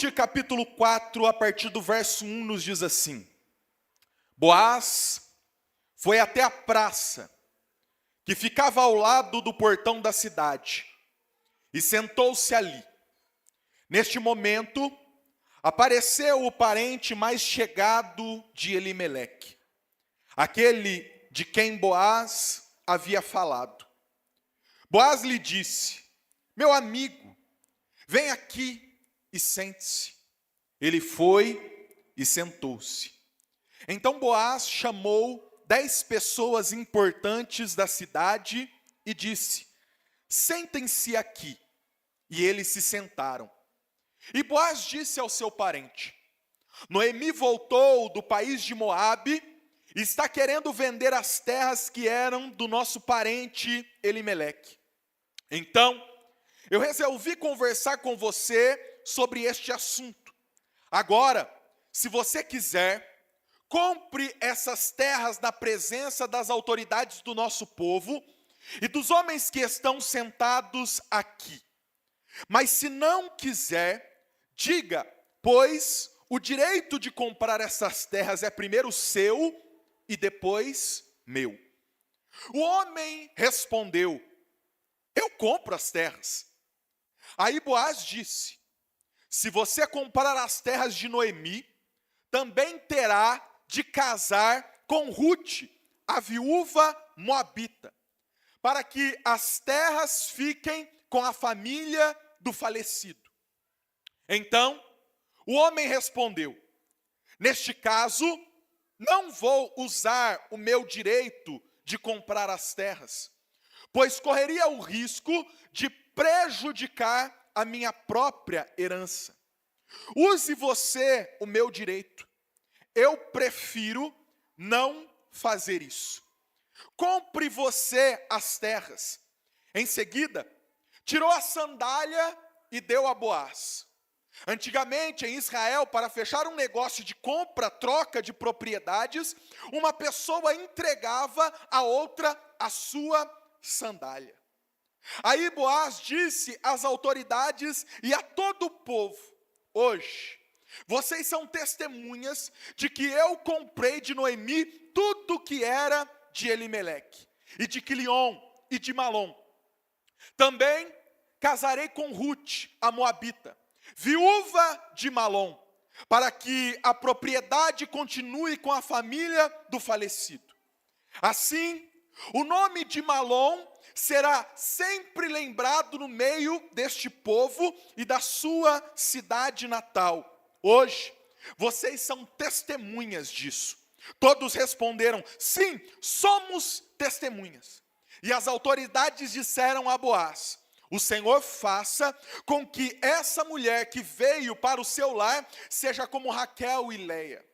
Rute capítulo 4, a partir do verso 1, nos diz assim: Boaz foi até a praça, que ficava ao lado do portão da cidade, e sentou-se ali. Neste momento, apareceu o parente mais chegado de Elimeleque, aquele de quem Boaz havia falado. Boaz lhe disse: meu amigo, vem aqui e sente-se. Ele foi e sentou-se. Então Boaz chamou 10 pessoas importantes da cidade e disse: sentem-se aqui. E eles se sentaram. E Boaz disse ao seu parente: Noemi voltou do país de Moabe e está querendo vender as terras que eram do nosso parente Elimeleque. Então, eu resolvi conversar com você sobre este assunto. Agora, se você quiser, compre essas terras na presença das autoridades do nosso povo e dos homens que estão sentados aqui. Mas se não quiser, diga, pois o direito de comprar essas terras é primeiro seu e depois meu. O homem respondeu: eu compro as terras. Aí Boaz disse: se você comprar as terras de Noemi, também terá de casar com Rute, a viúva moabita, para que as terras fiquem com a família do falecido. Então, o homem respondeu: neste caso, não vou usar o meu direito de comprar as terras, pois correria o risco de prejudicar a minha própria herança. Use você o meu direito. Eu prefiro não fazer isso. Compre você as terras. Em seguida, tirou a sandália e deu a Boaz. Antigamente, em Israel, para fechar um negócio de compra-troca de propriedades, uma pessoa entregava a outra a sua sandália. Aí Boaz disse às autoridades e a todo o povo: hoje, vocês são testemunhas de que eu comprei de Noemi tudo o que era de Elimeleque, e de Quilion, e de Malom. Também casarei com Rute, a moabita, viúva de Malom, para que a propriedade continue com a família do falecido. Assim, o nome de Malom será sempre lembrado no meio deste povo e da sua cidade natal. Hoje, vocês são testemunhas disso. Todos responderam: sim, somos testemunhas. E as autoridades disseram a Boaz: o Senhor faça com que essa mulher que veio para o seu lar seja como Raquel e Leia,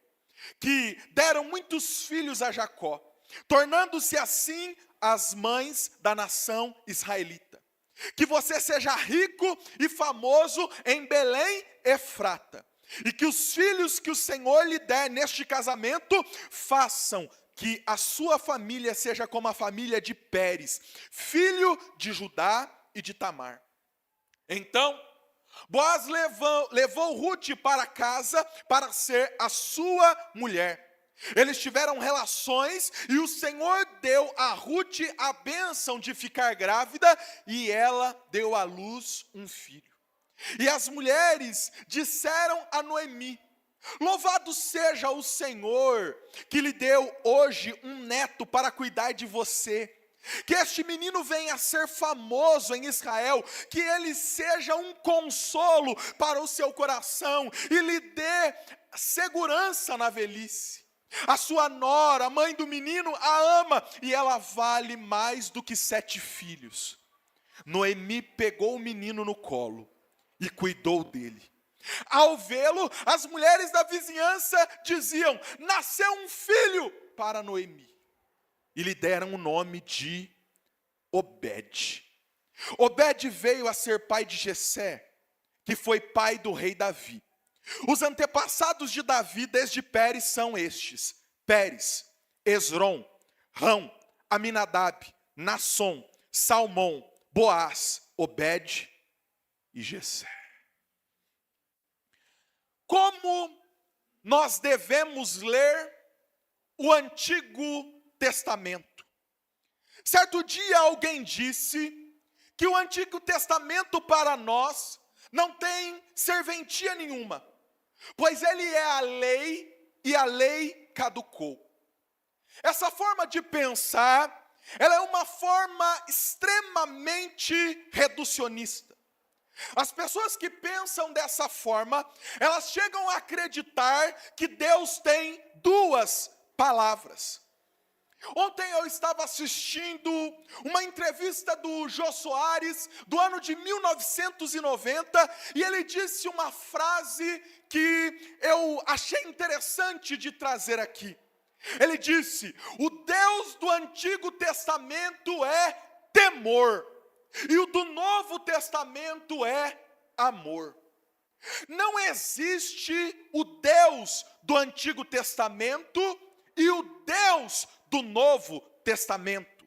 que deram muitos filhos a Jacó, tornando-se assim as mães da nação israelita. Que você seja rico e famoso em Belém, Efrata, e que os filhos que o Senhor lhe der neste casamento façam que a sua família seja como a família de Pérez, filho de Judá e de Tamar. Então, Boaz levou Rute para casa para ser a sua mulher. Eles tiveram relações e o Senhor deu a Rute a bênção de ficar grávida e ela deu à luz um filho. E as mulheres disseram a Noemi: louvado seja o Senhor que lhe deu hoje um neto para cuidar de você. Que este menino venha a ser famoso em Israel, que ele seja um consolo para o seu coração e lhe dê segurança na velhice. A sua nora, a mãe do menino, a ama e ela vale mais do que 7 filhos. Noemi pegou o menino no colo e cuidou dele. Ao vê-lo, as mulheres da vizinhança diziam: nasceu um filho para Noemi. E lhe deram o nome de Obed. Obed veio a ser pai de Jessé, que foi pai do rei Davi. Os antepassados de Davi desde Pérez são estes: Pérez, Esrom, Rão, Aminadab, Nasson, Salmão, Boaz, Obed e Jessé. como nós devemos ler o Antigo Testamento. Certo dia alguém disse que o Antigo Testamento para nós não tem serventia nenhuma, pois ele é a lei e a lei caducou. Essa forma de pensar, ela é uma forma extremamente reducionista. As pessoas que pensam dessa forma, elas chegam a acreditar que Deus tem duas palavras. Ontem eu estava assistindo uma entrevista do Jô Soares, do ano de 1990, e ele disse uma frase que eu achei interessante de trazer aqui. Ele disse: o Deus do Antigo Testamento é temor, e o do Novo Testamento é amor. Não existe o Deus do Antigo Testamento e o Deus do Novo Testamento.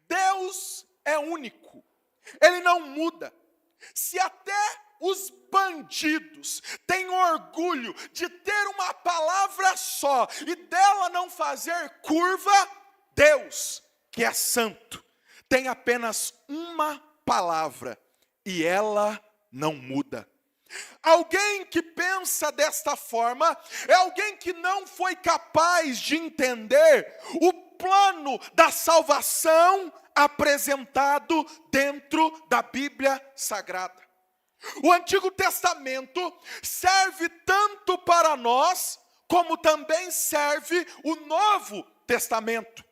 Deus é único, ele não muda. Se até os bandidos têm orgulho de ter uma palavra só e dela não fazer curva, Deus, que é santo, tem apenas uma palavra e ela não muda. Alguém que pensa desta forma é alguém que não foi capaz de entender o plano da salvação apresentado dentro da Bíblia Sagrada. O Antigo Testamento serve tanto para nós, como também serve o Novo Testamento.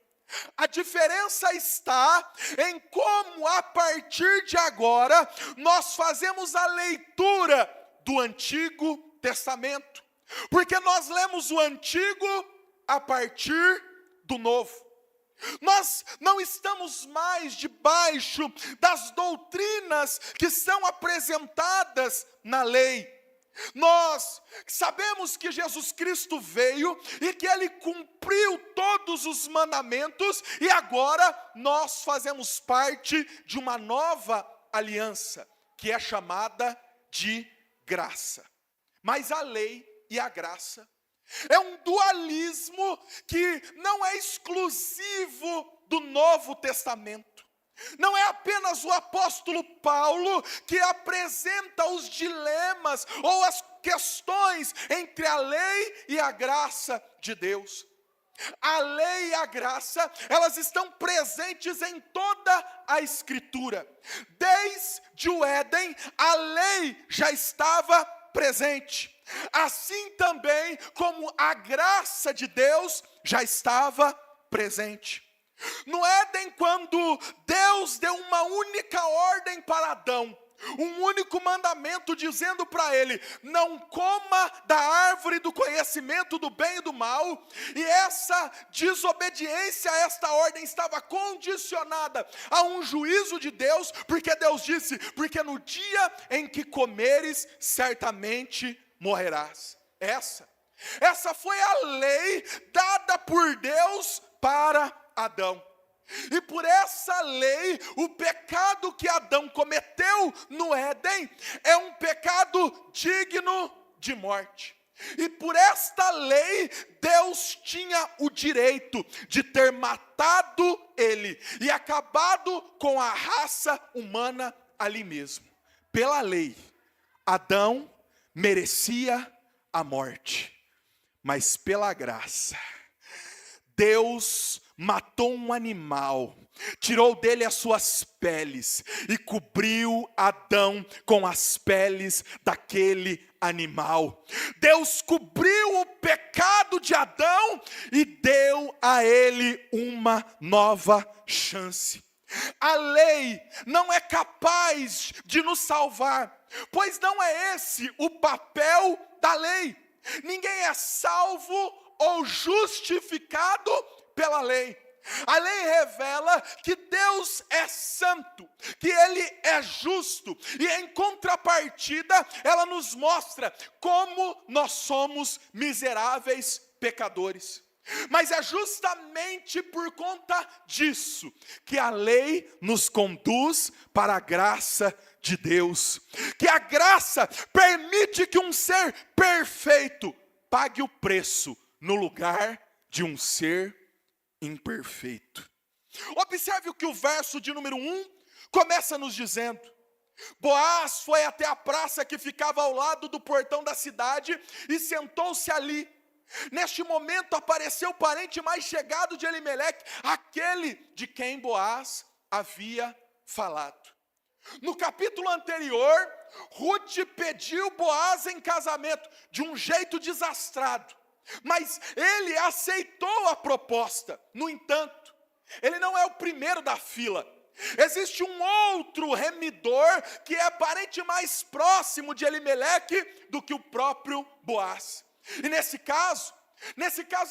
A diferença está em como, a partir de agora, nós fazemos a leitura do Antigo Testamento. Porque nós lemos o Antigo a partir do Novo. Nós não estamos mais debaixo das doutrinas que são apresentadas na lei. Nós sabemos que Jesus Cristo veio e que Ele cumpriu todos os mandamentos, e agora nós fazemos parte de uma nova aliança, que é chamada de graça. Mas a lei e a graça é um dualismo que não é exclusivo do Novo Testamento. Não é apenas o apóstolo Paulo que apresenta os dilemas ou as questões entre a lei e a graça de Deus. A lei e a graça, elas estão presentes em toda a Escritura. Desde o Éden, a lei já estava presente. Assim também como a graça de Deus já estava presente. No Éden, quando Deus deu uma única ordem para Adão, um único mandamento dizendo para ele: não coma da árvore do conhecimento do bem e do mal, e essa desobediência a esta ordem estava condicionada a um juízo de Deus, porque Deus disse: porque no dia em que comeres, certamente morrerás. Essa foi a lei dada por Deus para Adão. E por essa lei, o pecado que Adão cometeu no Éden é um pecado digno de morte. E por esta lei, Deus tinha o direito de ter matado ele e acabado com a raça humana ali mesmo. Pela lei, Adão merecia a morte, mas pela graça, Deus matou um animal, tirou dele as suas peles e cobriu Adão com as peles daquele animal. Deus cobriu o pecado de Adão e deu a ele uma nova chance. A lei não é capaz de nos salvar, pois não é esse o papel da lei. Ninguém é salvo ou justificado pela lei. A lei revela que Deus é santo, que Ele é justo, e em contrapartida, ela nos mostra como nós somos miseráveis pecadores. Mas é justamente por conta disso que a lei nos conduz para a graça de Deus, que a graça permite que um ser perfeito pague o preço no lugar de um ser imperfeito. Observe o que o verso de número 1 começa nos dizendo. Boaz foi até a praça que ficava ao lado do portão da cidade e sentou-se ali. Neste momento apareceu o parente mais chegado de Elimeleque, aquele de quem Boaz havia falado. No capítulo anterior, Ruth pediu Boaz em casamento de um jeito desastrado, mas ele aceitou a proposta. No entanto, ele não é o primeiro da fila. Existe um outro remidor que é parente mais próximo de Elimeleque do que o próprio Boaz. E nesse caso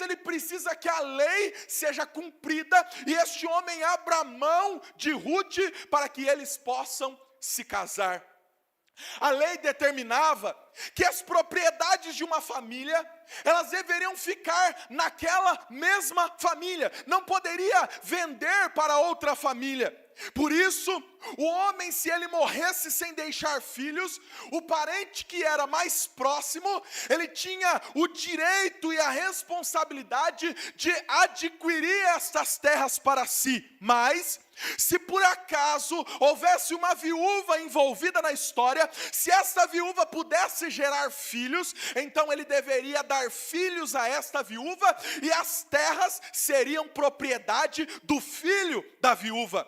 ele precisa que a lei seja cumprida e este homem abra mão de Ruth para que eles possam se casar. A lei determinava que as propriedades de uma família, elas deveriam ficar naquela mesma família, não poderia vender para outra família. Por isso, o homem, se ele morresse sem deixar filhos, o parente que era mais próximo, ele tinha o direito e a responsabilidade de adquirir estas terras para si. Mas, se por acaso houvesse uma viúva envolvida na história, se esta viúva pudesse gerar filhos, então ele deveria dar filhos a esta viúva e as terras seriam propriedade do filho da viúva.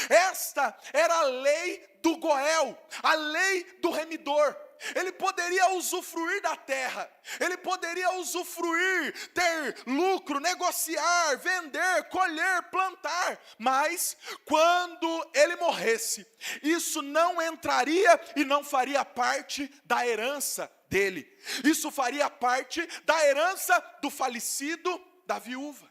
Esta era a lei do Goel, a lei do remidor. Ele poderia usufruir da terra, ele poderia usufruir, ter lucro, negociar, vender, colher, plantar, mas quando ele morresse, isso não entraria e não faria parte da herança dele. Isso faria parte da herança do falecido, da viúva.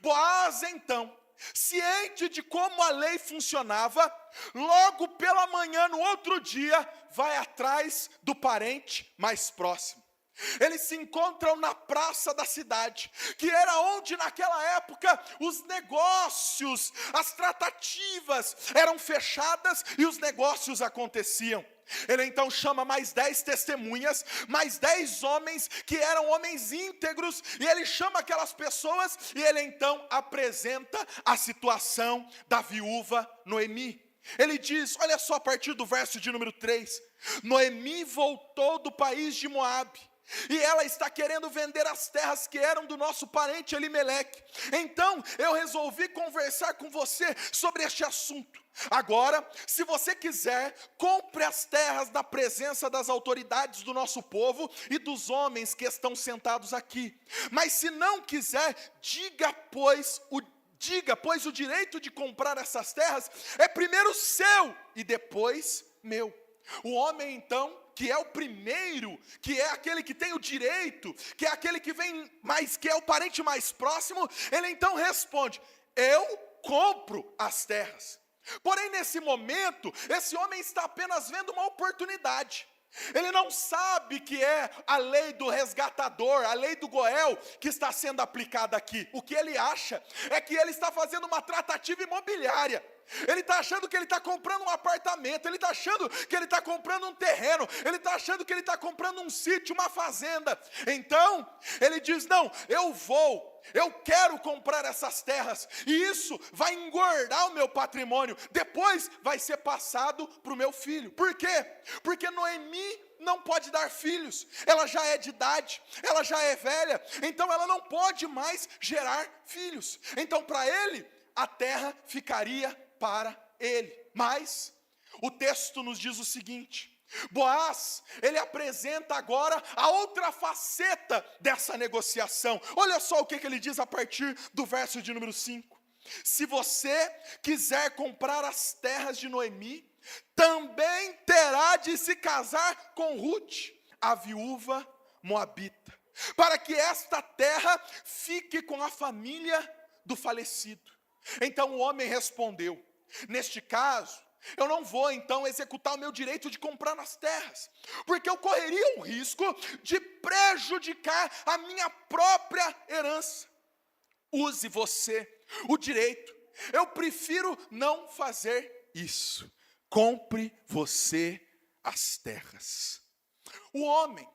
Boaz, então, ciente de como a lei funcionava, logo pela manhã, no outro dia, vai atrás do parente mais próximo. Eles se encontram na praça da cidade, que era onde naquela época os negócios, as tratativas eram fechadas e os negócios aconteciam. Ele então chama mais 10 testemunhas, mais 10 homens que eram homens íntegros, e ele chama aquelas pessoas e ele então apresenta a situação da viúva Noemi. Ele diz, olha só a partir do verso de número 3, Noemi voltou do país de Moabe, e ela está querendo vender as terras que eram do nosso parente Elimeleque. Então eu resolvi conversar com você sobre este assunto. Agora, se você quiser, compre as terras na presença das autoridades do nosso povo e dos homens que estão sentados aqui. Mas se não quiser, diga, pois o direito de comprar essas terras é primeiro seu e depois meu. O homem então, que é o primeiro, que é aquele que tem o direito, que é aquele que vem mais, que é o parente mais próximo, ele então responde, eu compro as terras. Porém, nesse momento, esse homem está apenas vendo uma oportunidade. Ele não sabe que é a lei do resgatador, a lei do Goel que está sendo aplicada aqui. O que ele acha é que ele está fazendo uma tratativa imobiliária. Ele está achando que ele está comprando um apartamento, ele está achando que ele está comprando um terreno, ele está achando que ele está comprando um sítio, uma fazenda. Então, ele diz, não, eu quero comprar essas terras, e isso vai engordar o meu patrimônio, depois vai ser passado para o meu filho. Por quê? Porque Noemi não pode dar filhos, ela já é de idade, ela já é velha, então ela não pode mais gerar filhos. Então para ele, a terra ficaria para ele. Mas o texto nos diz o seguinte, Boaz, ele apresenta agora a outra faceta dessa negociação. Olha só o que ele diz a partir do verso de número 5. Se você quiser comprar as terras de Noemi, também terá de se casar com Ruth, a viúva moabita, para que esta terra fique com a família do falecido. Então o homem respondeu, neste caso, eu não vou então executar o meu direito de comprar as terras, porque eu correria o risco de prejudicar a minha própria herança. Use você o direito, eu prefiro não fazer isso. compre você as terras. O homem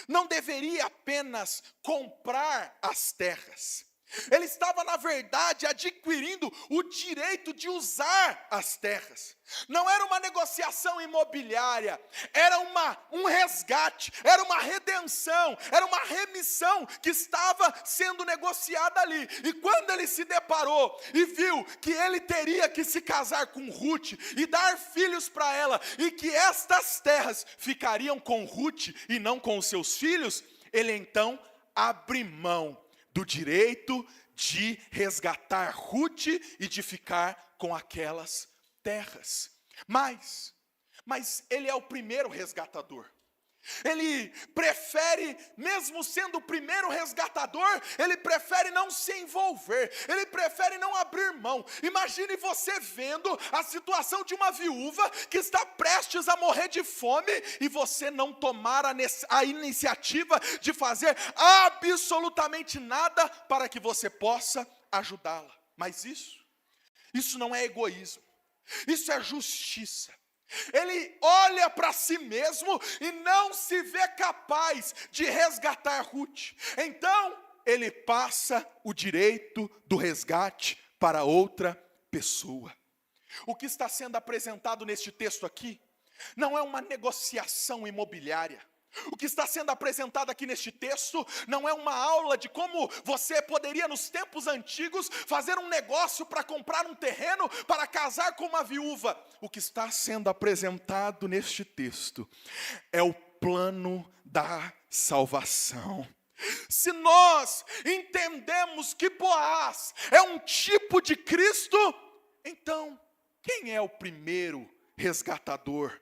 não deveria apenas comprar as terras. Ele estava, na verdade, adquirindo o direito de usar as terras. Não era uma negociação imobiliária, era um resgate, era uma redenção, era uma remissão que estava sendo negociada ali. E quando ele se deparou e viu que ele teria que se casar com Ruth e dar filhos para ela, e que estas terras ficariam com Ruth e não com os seus filhos, ele então abre mão do direito de resgatar Ruth e de ficar com aquelas terras. Mas ele é o primeiro resgatador. Ele prefere, mesmo sendo o primeiro resgatador, ele prefere não se envolver, ele prefere não abrir mão. Imagine você vendo a situação de uma viúva que está prestes a morrer de fome e você não tomar a iniciativa de fazer absolutamente nada para que você possa ajudá-la. Mas isso não é egoísmo, isso é justiça. Ele olha para si mesmo e não se vê capaz de resgatar Ruth. Então, ele passa o direito do resgate para outra pessoa. O que está sendo apresentado neste texto aqui não é uma negociação imobiliária. O que está sendo apresentado aqui neste texto não é uma aula de como você poderia, nos tempos antigos, fazer um negócio para comprar um terreno para casar com uma viúva. O que está sendo apresentado neste texto é o plano da salvação. Se nós entendemos que Boaz é um tipo de Cristo, então quem é o primeiro resgatador?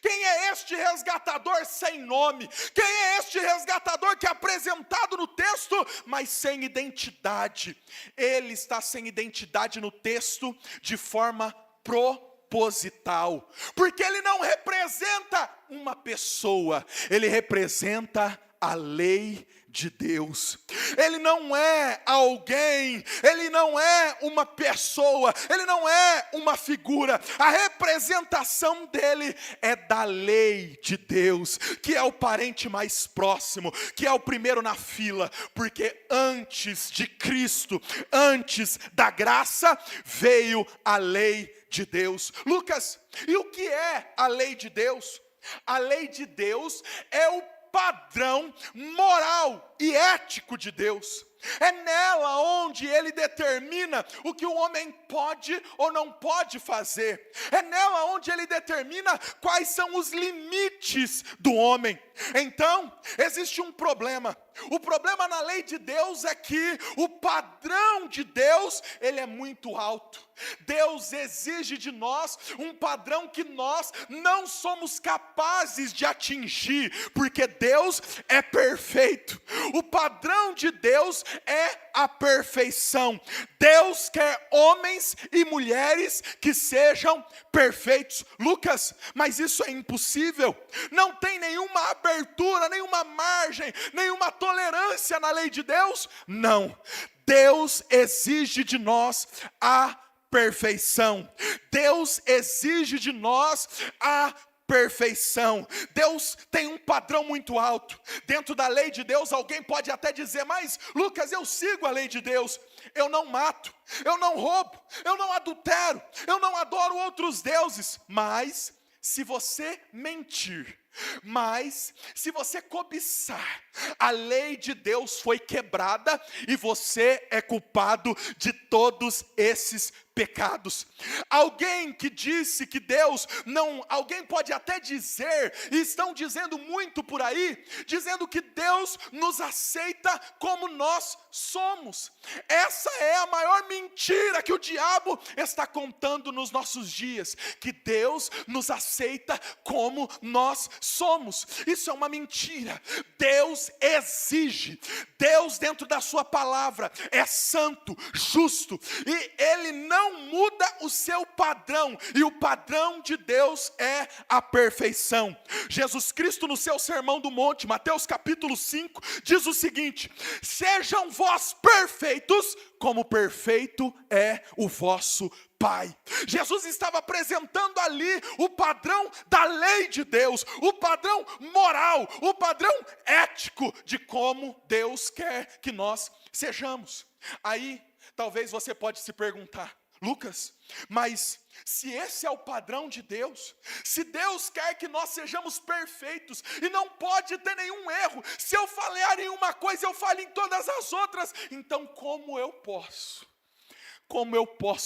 Quem é este resgatador sem nome? Quem é este resgatador que é apresentado no texto, mas sem identidade? Ele está sem identidade no texto de forma proposital, porque ele não representa uma pessoa, ele representa a lei de Deus. Ele não é alguém, ele não é uma pessoa, ele não é uma figura. A representação dele é da lei de Deus, que é o parente mais próximo, que é o primeiro na fila, porque antes de Cristo, antes da graça, veio a lei de Deus. Lucas, e o que é a lei de Deus? A lei de Deus é o padrão moral e ético de Deus. É nela onde ele determina o que o homem pode ou não pode fazer. É nela onde ele determina quais são os limites do homem. Então, existe um problema. O problema na lei de Deus é que o padrão de Deus, ele é muito alto. Deus exige de nós um padrão que nós não somos capazes de atingir, porque Deus é perfeito. O padrão de Deus é a perfeição. Deus quer homens e mulheres que sejam perfeitos. Lucas, mas isso é impossível. Não tem nenhuma abertura, nenhuma margem, nenhuma tolerância na lei de Deus? Não. Deus exige de nós a perfeição. Deus exige de nós a perfeição. Deus tem um padrão muito alto. Dentro da lei de Deus, alguém pode até dizer, mas Lucas, eu sigo a lei de Deus. Eu não mato, eu não roubo, eu não adultero, eu não adoro outros deuses. Mas se você mentir, mas se você cobiçar, a lei de Deus foi quebrada e você é culpado de todos esses pecados. Alguém que disse que Deus não, alguém pode até dizer, e estão dizendo muito por aí, dizendo que Deus nos aceita como nós somos. Essa é a maior mentira que o diabo está contando nos nossos dias, que Deus nos aceita como nós somos. Isso é uma mentira. Deus exige, Deus dentro da sua palavra é santo, justo, e Ele não não muda o seu padrão, e o padrão de Deus é a perfeição. Jesus Cristo, no seu Sermão do Monte, Mateus capítulo 5, diz o seguinte: sejam vós perfeitos, como perfeito é o vosso Pai. Jesus estava apresentando ali o padrão da lei de Deus, o padrão moral, o padrão ético de como Deus quer que nós sejamos. Aí, talvez você pode se perguntar: Lucas, mas se esse é o padrão de Deus, se Deus quer que nós sejamos perfeitos e não pode ter nenhum erro, se eu falhar em uma coisa, eu falho em todas as outras, então como eu posso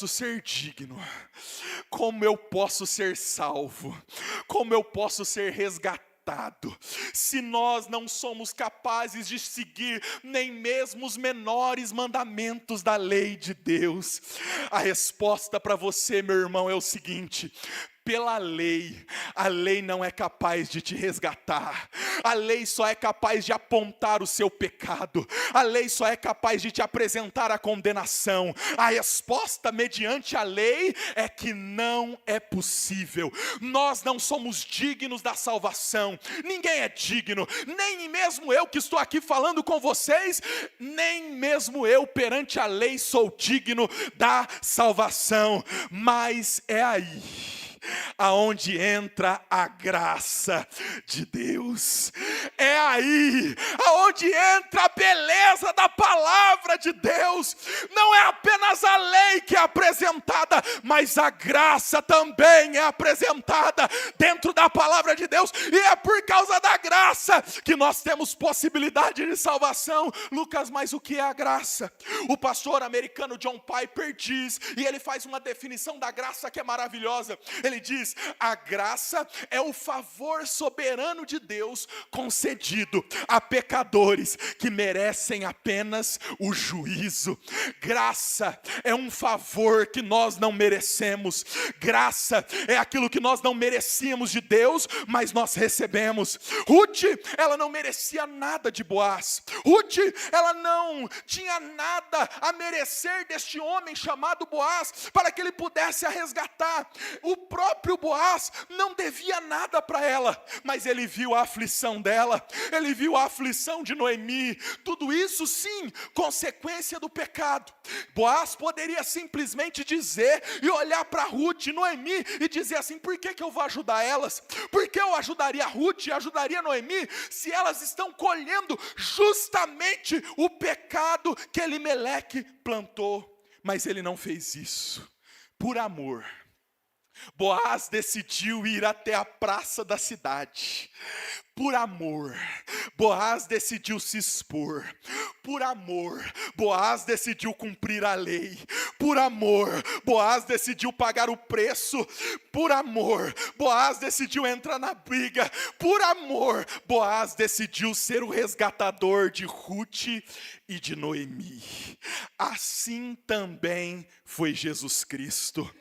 ser digno? Como eu posso ser salvo? Como eu posso ser resgatado? Se nós não somos capazes de seguir nem mesmo os menores mandamentos da lei de Deus? A resposta para você, meu irmão, é o seguinte: pela lei, a lei não é capaz de te resgatar, a lei só é capaz de apontar o seu pecado, a lei só é capaz de te apresentar a condenação. A resposta mediante a lei é que não é possível. Nós não somos dignos da salvação, ninguém é digno, nem mesmo eu que estou aqui falando com vocês, nem mesmo eu perante a lei sou digno da salvação, mas é aí aonde entra a graça de Deus, é aí aonde entra a beleza da palavra de Deus. Não é apenas a lei que é apresentada, mas a graça também é apresentada dentro da palavra de Deus, e é por causa da graça que nós temos possibilidade de salvação. Lucas, mas o que é a graça? O pastor americano John Piper diz, e ele faz uma definição da graça que é maravilhosa. Ele diz: a graça é o favor soberano de Deus concedido a pecadores que merecem apenas o juízo. Graça é um favor que nós não merecemos. Graça é aquilo que nós não merecíamos de Deus, mas nós recebemos. Ruth, ela não merecia nada de Boaz. Ruth, ela não tinha nada a merecer deste homem chamado Boaz, para que ele pudesse a resgatar. O próprio Boaz não devia nada para ela, mas ele viu a aflição dela, ele viu a aflição de Noemi, tudo isso sim, consequência do pecado. Boaz poderia simplesmente dizer e olhar para Ruth e Noemi e dizer assim: por que eu vou ajudar elas? Por que eu ajudaria Ruth e ajudaria Noemi, se elas estão colhendo justamente o pecado que Elimeleque plantou? Mas ele não fez isso. Por amor, Boaz decidiu ir até a praça da cidade. Por amor, Boaz decidiu se expor. Por amor, Boaz decidiu cumprir a lei. Por amor, Boaz decidiu pagar o preço. Por amor, Boaz decidiu entrar na briga. Por amor, Boaz decidiu ser o resgatador de Ruth e de Noemi. Assim também foi Jesus Cristo.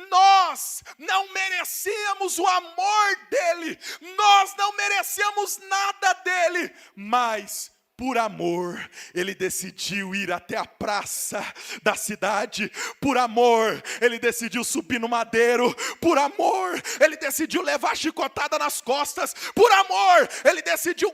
Nós não merecíamos o amor dele, nós não merecíamos nada dele, mas por amor, ele decidiu ir até a praça da cidade. Por amor, ele decidiu subir no madeiro. Por amor, ele decidiu levar chicotada nas costas. Por amor, ele decidiu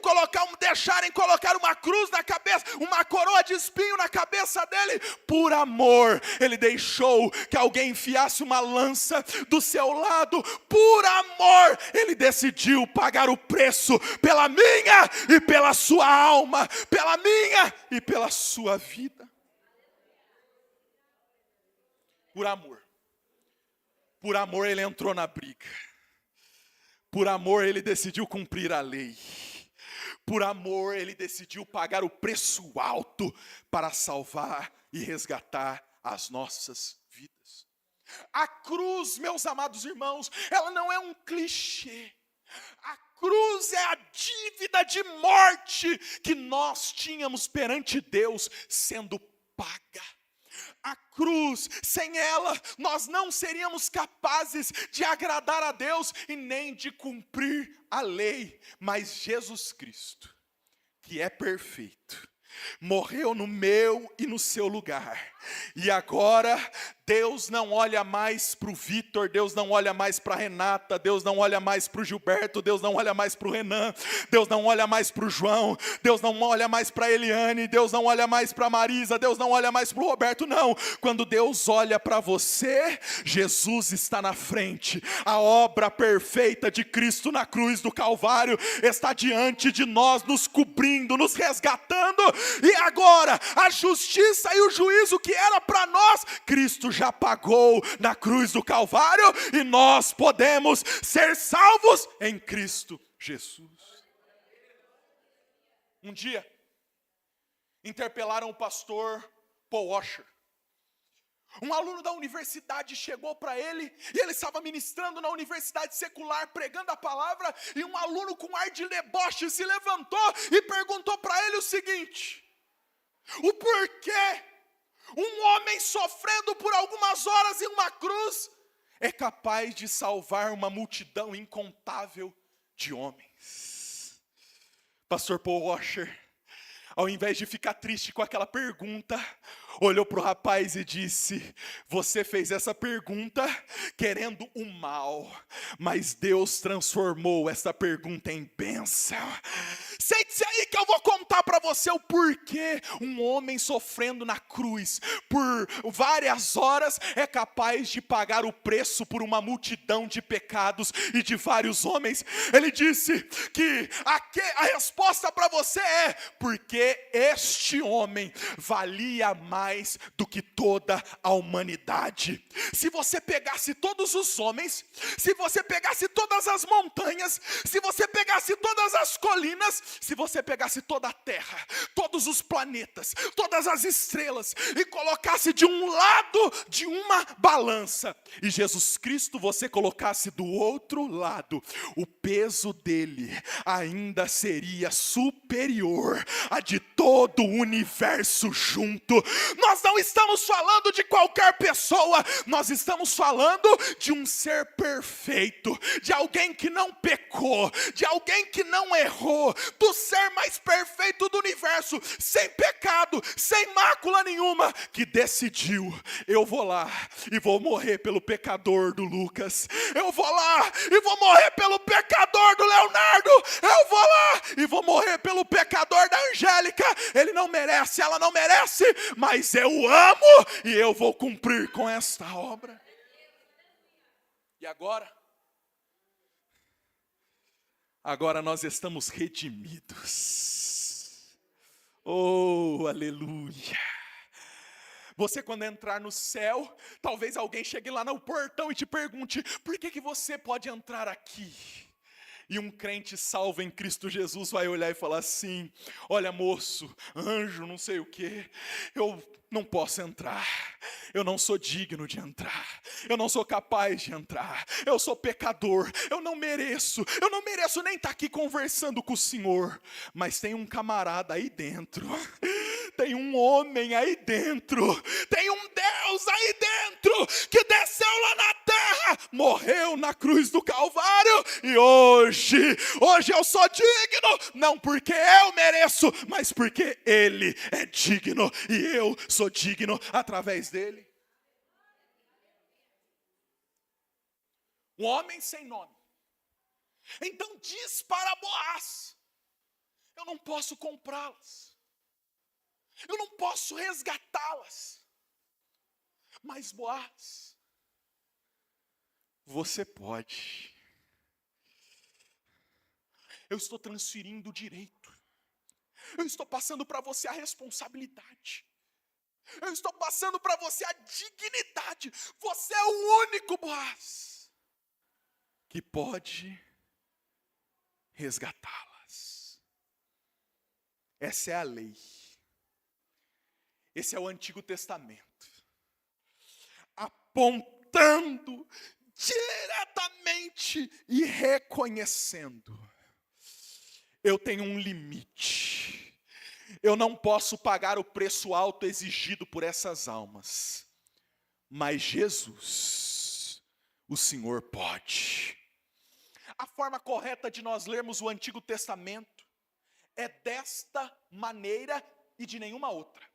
deixarem colocar uma cruz na cabeça, uma coroa de espinho na cabeça dele. Por amor, ele deixou que alguém enfiasse uma lança do seu lado. Por amor, ele decidiu pagar o preço pela minha e pela sua alma, pela minha e pela sua vida. Por amor ele entrou na briga. Por amor ele decidiu cumprir a lei. Por amor ele decidiu pagar o preço alto para salvar e resgatar as nossas vidas. A cruz, meus amados irmãos, ela não é um clichê. A cruz é a dívida de morte que nós tínhamos perante Deus sendo paga. A cruz, sem ela, nós não seríamos capazes de agradar a Deus e nem de cumprir a lei. Mas Jesus Cristo, que é perfeito, morreu no meu e no seu lugar. E agora Deus não olha mais para o Vitor, Deus não olha mais para a Renata, Deus não olha mais para o Gilberto, Deus não olha mais para o Renan, Deus não olha mais para o João, Deus não olha mais para a Eliane, Deus não olha mais para a Marisa, Deus não olha mais para o Roberto, não. Quando Deus olha para você, Jesus está na frente. A obra perfeita de Cristo na cruz do Calvário está diante de nós, nos cobrindo, nos resgatando, e agora a justiça e o juízo que era para nós, Cristo já pagou na cruz do Calvário, e nós podemos ser salvos em Cristo Jesus. Um dia, interpelaram o pastor Paul Washer. Um aluno da universidade chegou para ele, e ele estava ministrando na universidade secular, pregando a palavra, e um aluno com ar de deboche se levantou e perguntou para ele o seguinte: o porquê um homem sofrendo por algumas horas em uma cruz é capaz de salvar uma multidão incontável de homens? Pastor Paul Washer, ao invés de ficar triste com aquela pergunta, olhou para o rapaz e disse: você fez essa pergunta querendo o mal, mas Deus transformou essa pergunta em bênção. Sente-se aí que eu vou contar para você o porquê um homem sofrendo na cruz por várias horas é capaz de pagar o preço por uma multidão de pecados e de vários homens. Ele disse que a resposta para você é: porque este homem valia mais do que toda a humanidade. Se você pegasse todos os homens, se você pegasse todas as montanhas, se você pegasse todas as colinas, se você pegasse toda a terra, todos os planetas, todas as estrelas, e colocasse de um lado de uma balança, e Jesus Cristo você colocasse do outro lado, o peso dele ainda seria superior a de todo o universo junto. Nós não estamos falando de qualquer pessoa, nós estamos falando de um ser perfeito, de alguém que não pecou, de alguém que não errou, do ser mais perfeito do universo, sem pecado, sem mácula nenhuma, que decidiu: eu vou lá e vou morrer pelo pecador do Lucas, eu vou lá e vou morrer pelo pecador do Leonardo, eu vou lá e vou morrer pelo pecador da Angélica. Ele não merece, ela não merece, mas eu amo e eu vou cumprir com esta obra. E agora nós estamos redimidos. Oh, aleluia. Você, quando entrar no céu, talvez alguém chegue lá no portão e te pergunte: por que você pode entrar aqui? E um crente salvo em Cristo Jesus vai olhar e falar assim: olha, moço, anjo, não sei o quê, eu não posso entrar, eu não sou digno de entrar, eu não sou capaz de entrar, eu sou pecador, eu não mereço nem estar aqui conversando com o Senhor. Mas tem um camarada aí dentro, tem um homem aí dentro, tem um Deus aí dentro, que desceu lá na terra, morreu na cruz do Calvário, e hoje eu sou digno, não porque eu mereço, mas porque Ele é digno, e eu sou digno através dele. Um homem sem nome. Então diz para Boaz: eu não posso comprá-las, eu não posso resgatá-las, mas Boaz, você pode. Eu estou transferindo o direito, eu estou passando para você a responsabilidade, eu estou passando para você a dignidade. Você é o único, Boaz, que pode resgatá-las. Essa é a lei. Esse é o Antigo Testamento, apontando diretamente e reconhecendo: eu tenho um limite, eu não posso pagar o preço alto exigido por essas almas, mas Jesus, o Senhor, pode. A forma correta de nós lermos o Antigo Testamento é desta maneira e de nenhuma outra.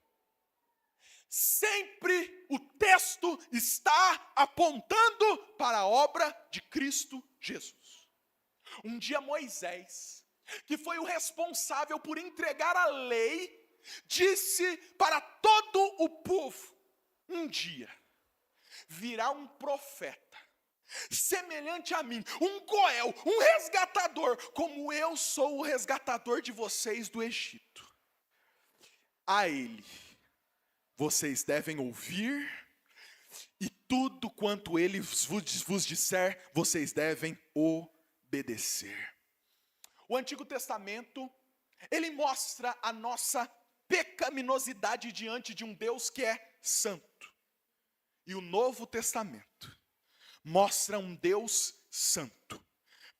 Sempre o texto está apontando para a obra de Cristo Jesus. Um dia Moisés, que foi o responsável por entregar a lei, disse para todo o povo: um dia virá um profeta, semelhante a mim, um Goel, um resgatador, como eu sou o resgatador de vocês do Egito. A ele vocês devem ouvir, e tudo quanto ele vos disser, vocês devem obedecer. O Antigo Testamento, ele mostra a nossa pecaminosidade diante de um Deus que é santo. E o Novo Testamento mostra um Deus santo,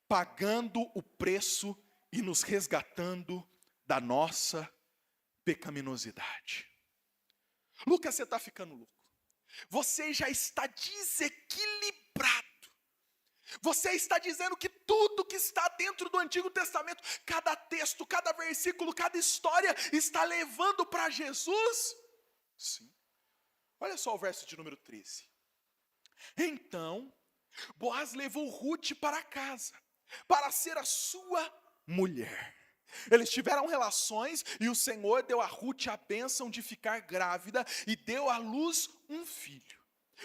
pagando o preço e nos resgatando da nossa pecaminosidade. Lucas, você está ficando louco. Você já está desequilibrado. Você está dizendo que tudo que está dentro do Antigo Testamento, cada texto, cada versículo, cada história, está levando para Jesus? Sim. Olha só o verso de número 13. Então, Boaz levou Rute para casa, para ser a sua mulher. Eles tiveram relações e o Senhor deu a Rute a bênção de ficar grávida e deu à luz um filho.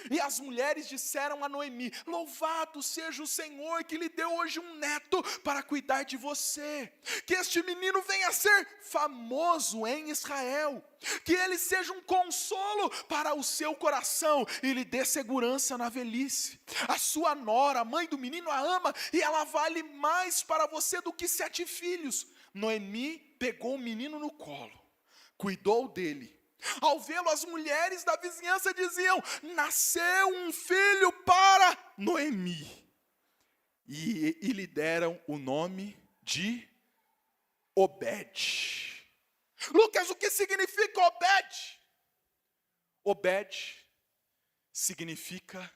E as mulheres disseram a Noemi: louvado seja o Senhor que lhe deu hoje um neto para cuidar de você. Que este menino venha a ser famoso em Israel. Que ele seja um consolo para o seu coração e lhe dê segurança na velhice. A sua nora, a mãe do menino, a ama e ela vale mais para você do que 7 filhos. Noemi pegou o menino no colo, cuidou dele. Ao vê-lo, as mulheres da vizinhança diziam: nasceu um filho para Noemi. E lhe deram o nome de Obed. Lucas, o que significa Obed? Obed significa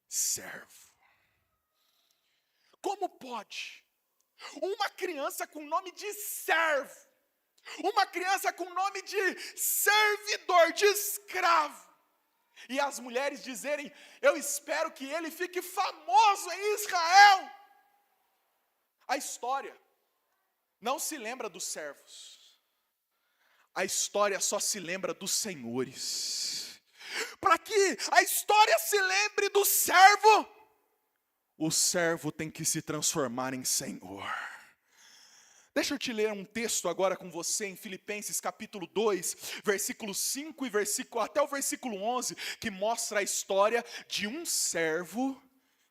servo. Como pode uma criança com nome de servo, uma criança com nome de servidor, de escravo, e as mulheres dizerem: eu espero que ele fique famoso em Israel? A história não se lembra dos servos, a história só se lembra dos senhores. Para que a história se lembre do servo, o servo tem que se transformar em senhor. Deixa eu te ler um texto agora com você em Filipenses capítulo 2, versículo 5 e até o versículo 11, que mostra a história de um servo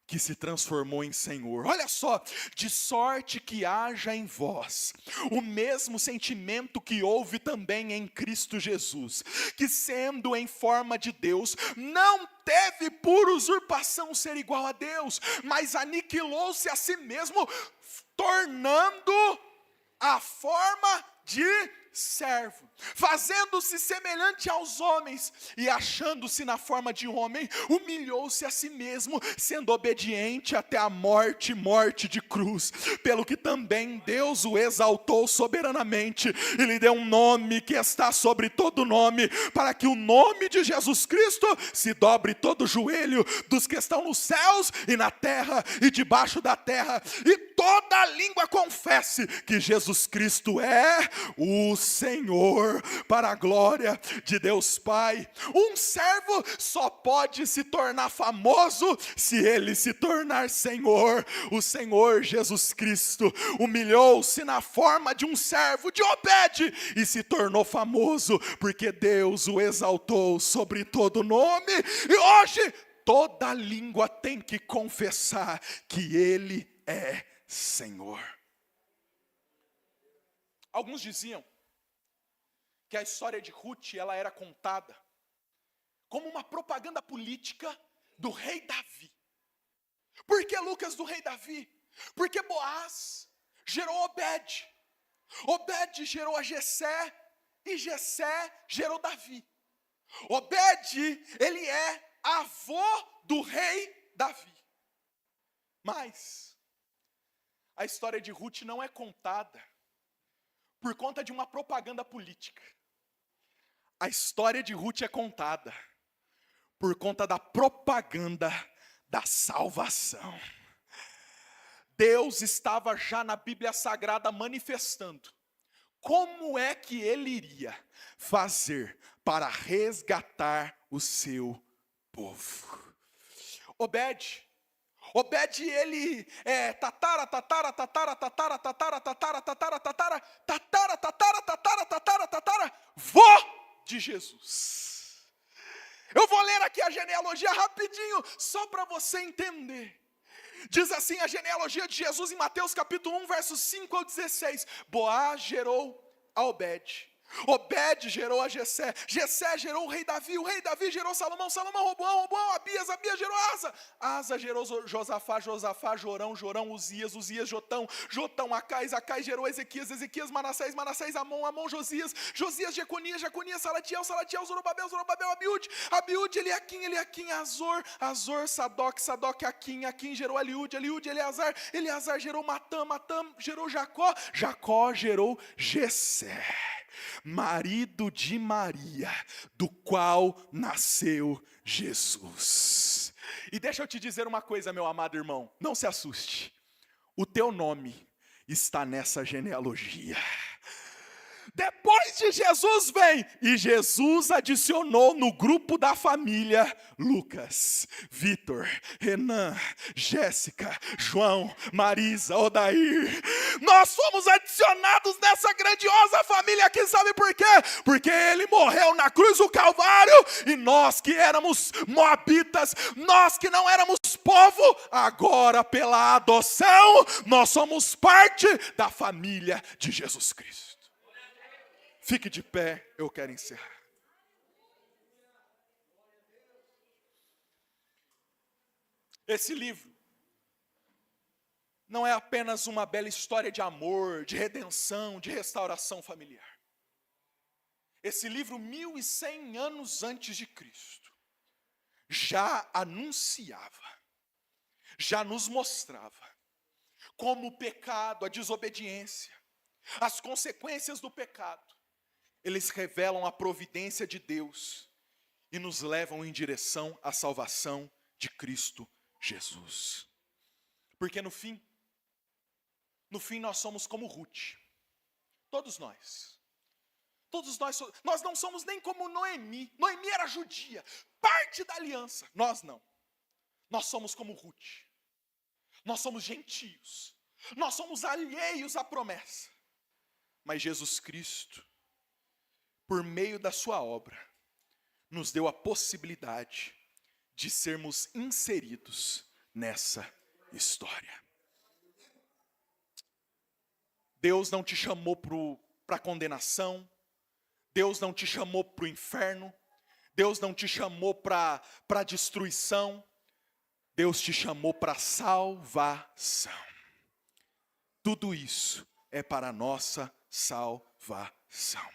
que se transformou em senhor. Olha só: de sorte que haja em vós o mesmo sentimento que houve também em Cristo Jesus, que sendo em forma de Deus, não teve por usurpação ser igual a Deus, mas aniquilou-se a si mesmo, tornando a forma de servo, fazendo-se semelhante aos homens, e achando-se na forma de homem, humilhou-se a si mesmo, sendo obediente até a morte, morte de cruz. Pelo que também Deus o exaltou soberanamente, e lhe deu um nome que está sobre todo nome, para que o nome de Jesus Cristo se dobre todo o joelho dos que estão nos céus e na terra e debaixo da terra, e toda língua confesse que Jesus Cristo é o Senhor, para a glória de Deus Pai. Um servo só pode se tornar famoso se ele se tornar Senhor. O Senhor Jesus Cristo humilhou-se na forma de um servo, de Obed, e se tornou famoso, porque Deus o exaltou sobre todo nome, e hoje toda língua tem que confessar que ele é Senhor. Alguns diziam que a história de Rute, ela era contada como uma propaganda política do rei Davi. Por que, Lucas, do rei Davi? Porque Boaz gerou Obed, Obed gerou a Jessé, e Jessé gerou Davi. Obed, ele é avô do rei Davi. Mas a história de Rute não é contada por conta de uma propaganda política. A história de Ruth é contada por conta da propaganda da salvação. Deus estava já na Bíblia Sagrada manifestando como é que ele iria fazer para resgatar o seu povo. Obed, ele é vô de Jesus. Eu vou ler aqui a genealogia rapidinho, só para você entender. Diz assim a genealogia de Jesus em Mateus capítulo 1, versos 5 ao 16. Boaz gerou a Obed. Obed gerou a Jessé. Jessé gerou o rei Davi. O rei Davi gerou Salomão. Salomão, Roboão, Abias. Abias gerou Asa. Asa gerou Josafá. Josafá, Jorão. Uzias. Jotão. Acais. gerou Ezequias. Manassés, Amon. Josias. Jeconias. Salatiel. Zorobabel. Abiúde, Eliaquim. Azor. Sadoc. Aquim gerou Eliúde. Eleazar gerou Matã. Gerou Jacó. Jacó gerou Jessé, marido de Maria, do qual nasceu Jesus. E deixa eu te dizer uma coisa, meu amado irmão, não se assuste. O teu nome está nessa genealogia. Depois de Jesus vem, e Jesus adicionou no grupo da família Lucas, Vitor, Renan, Jéssica, João, Marisa, Odair. Nós fomos adicionados nessa grandiosa família aqui, sabe por quê? Porque ele morreu na cruz do Calvário, e nós que éramos moabitas, nós que não éramos povo, agora pela adoção, nós somos parte da família de Jesus Cristo. Fique de pé, eu quero encerrar. Esse livro não é apenas uma bela história de amor, de redenção, de restauração familiar. Esse livro, 1100 anos antes de Cristo, já anunciava, já nos mostrava como o pecado, a desobediência, as consequências do pecado, eles revelam a providência de Deus e nos levam em direção à salvação de Cristo Jesus. Porque no fim nós somos como Ruth. Todos nós, nós não somos nem como Noemi. Noemi era judia, parte da aliança. Nós não. Nós somos como Ruth. Nós somos gentios. Nós somos alheios à promessa. Mas Jesus Cristo, por meio da sua obra, nos deu a possibilidade de sermos inseridos nessa história. Deus não te chamou para condenação, Deus não te chamou para o inferno, Deus não te chamou para destruição, Deus te chamou para salvação. Tudo isso é para a nossa salvação.